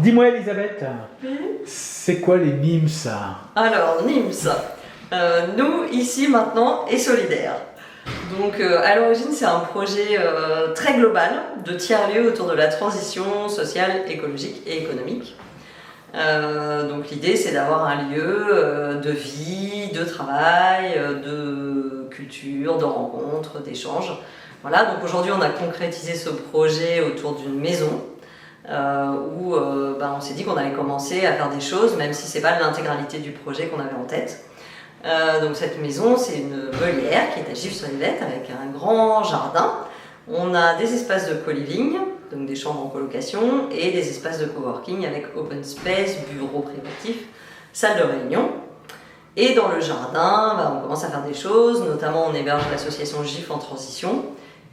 dis-moi Elisabeth, Oui. c'est quoi les NIMS? Alors, NIMS, nous, ici, maintenant, et solidaires. Donc, à l'origine, c'est un projet très global de tiers-lieux autour de la transition sociale, écologique et économique. Donc, l'idée, c'est d'avoir un lieu de vie, de travail, de culture, de rencontres, d'échanges. Voilà, donc aujourd'hui, on a concrétisé ce projet autour d'une maison. Où on s'est dit qu'on allait commencer à faire des choses, même si c'est pas l'intégralité du projet qu'on avait en tête. Donc cette maison, c'est une volière qui est à Gif-sur-Yvette avec un grand jardin. On a des espaces de co-living, donc des chambres en colocation, et des espaces de coworking avec open space, bureaux privatifs, salle de réunion. Et dans le jardin, on commence à faire des choses, notamment on héberge l'association Gif en transition,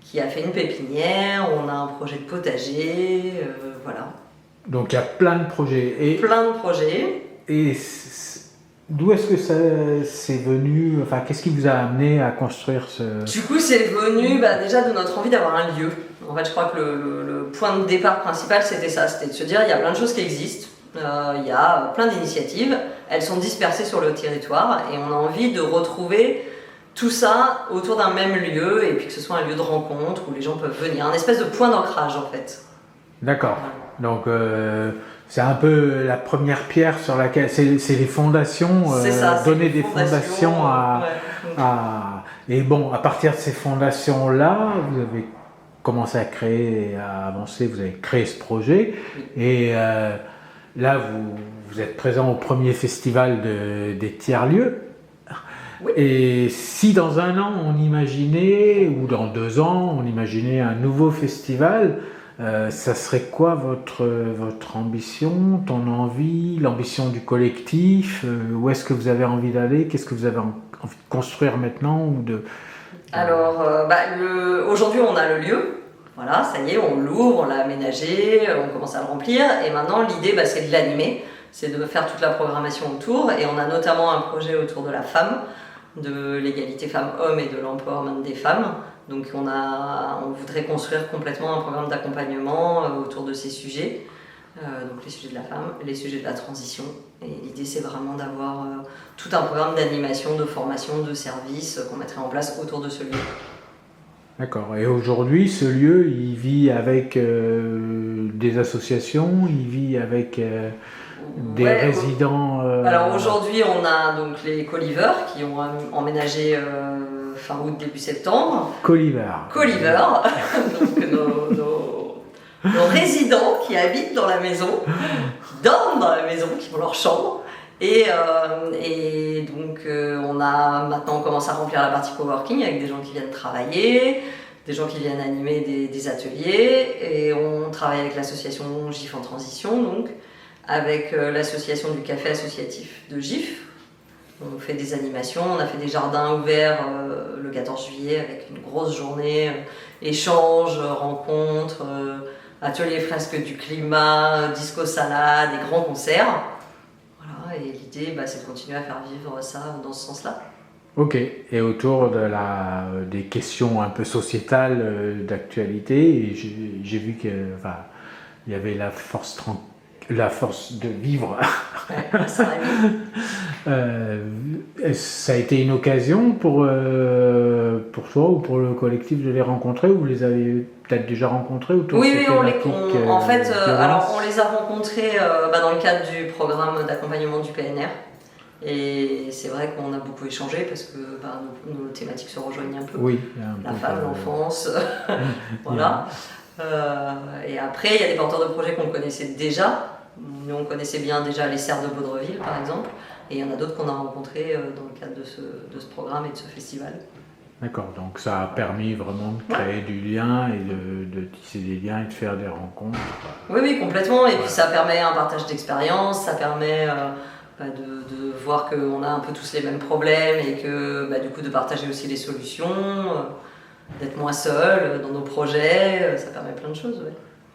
qui a fait une pépinière, on a un projet de potager, voilà. Donc il y a plein de projets. Plein de projets. Et d'où est-ce que ça c'est venu? Enfin, qu'est-ce qui vous a amené à construire ce... Du coup, c'est venu déjà de notre envie d'avoir un lieu. En fait, je crois que le point de départ principal, c'était ça. C'était de se dire, il y a plein de choses qui existent. Il y a plein d'initiatives. Elles sont dispersées sur le territoire et on a envie de retrouver tout ça autour d'un même lieu et puis que ce soit un lieu de rencontre où les gens peuvent venir, un espèce de point d'ancrage en fait. D'accord. Donc c'est un peu la première pierre sur laquelle c'est les fondations, c'est ça, donner des fondations à et bon, à partir de ces fondations là, vous avez commencé à créer, à avancer, vous avez créé ce projet et là vous êtes présent au premier festival des tiers-lieux. Oui. Et si dans un an on imaginait, ou dans 2 ans, on imaginait un nouveau festival, ça serait quoi votre ambition, ton envie, l'ambition du collectif? Où est-ce que vous avez envie d'aller? Qu'est-ce que vous avez envie de construire maintenant ou de... Alors, aujourd'hui on a le lieu. Voilà, ça y est, on l'ouvre, on l'a aménagé, on commence à le remplir. Et maintenant l'idée c'est de l'animer, c'est de faire toute la programmation autour. Et on a notamment un projet autour de la femme, de l'égalité femmes-hommes et de l'empowerment des femmes. Donc on voudrait construire complètement un programme d'accompagnement autour de ces sujets. Donc les sujets de la femme, les sujets de la transition. Et l'idée c'est vraiment d'avoir tout un programme d'animation, de formation, de services qu'on mettrait en place autour de ce lieu. D'accord. Et aujourd'hui, ce lieu, il vit avec des associations, il vit avec des résidents... Alors aujourd'hui, on a donc les co-livers qui ont emménagé fin août, début septembre. Co-livers. Co-livers, donc nos résidents qui habitent dans la maison, qui dorment dans la maison, qui ont leur chambre. Et donc on commence à remplir la partie coworking avec des gens qui viennent travailler, des gens qui viennent animer des ateliers, et on travaille avec l'association GIF en transition, donc avec l'association du café associatif de GIF. On fait des animations, on a fait des jardins ouverts le 14 juillet avec une grosse journée, échanges, rencontres, ateliers fresques du climat, disco salade, des grands concerts. Voilà, et l'idée c'est de continuer à faire vivre ça dans ce sens-là. Ok, et autour des questions un peu sociétales d'actualité, j'ai vu qu'il y avait la force de vivre. Ouais, ça ça a été une occasion pour toi ou pour le collectif de les rencontrer, ou vous les avez peut-être déjà rencontrés autour de ces thématiques en fait, alors on les a rencontrés dans le cadre du programme d'accompagnement du PNR. Et c'est vrai qu'on a beaucoup échangé parce que nos thématiques se rejoignent un peu. Oui, la femme, l'enfance, voilà. Et après, il y a des porteurs de projets qu'on connaissait déjà. Nous, on connaissait bien déjà les Serres de Baudreville, par exemple. Et il y en a d'autres qu'on a rencontrés dans le cadre de ce programme et de ce festival. D'accord, donc ça a permis vraiment de créer du lien et de tisser des liens et de faire des rencontres. Oui, complètement. Et puis ça permet un partage d'expérience, ça permet de voir qu'on a un peu tous les mêmes problèmes et que du coup de partager aussi les solutions, d'être moins seul dans nos projets, ça permet plein de choses. Ouais.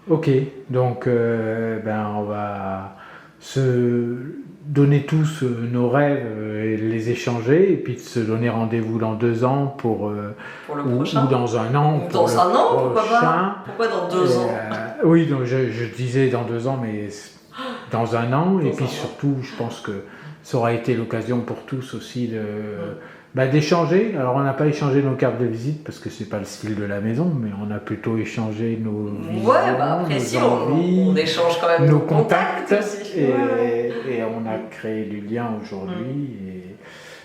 Ok, donc on va se donner tous nos rêves et les échanger, et puis de se donner rendez-vous dans 2 ans pour le ou prochain. ou dans un an Ou pour dans le un an, pourquoi prochain. pas? Pourquoi dans 2 ans? Oui, donc je disais dans 2 ans, mais dans un an. Et puis surtout, je pense que ça aura été l'occasion pour tous aussi d'échanger. Alors on n'a pas échangé nos cartes de visite parce que c'est pas le style de la maison, mais on a plutôt échangé nos visions, après nos si, envies, on échange quand même nos contacts aussi. et on a créé du lien aujourd'hui.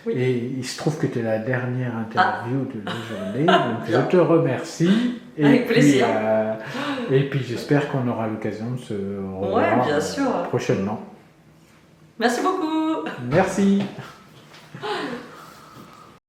Et il se trouve que tu es la dernière interview de la journée, donc je te remercie. Avec plaisir. Et puis j'espère qu'on aura l'occasion de se revoir bien sûr. prochainement. Merci beaucoup. Merci.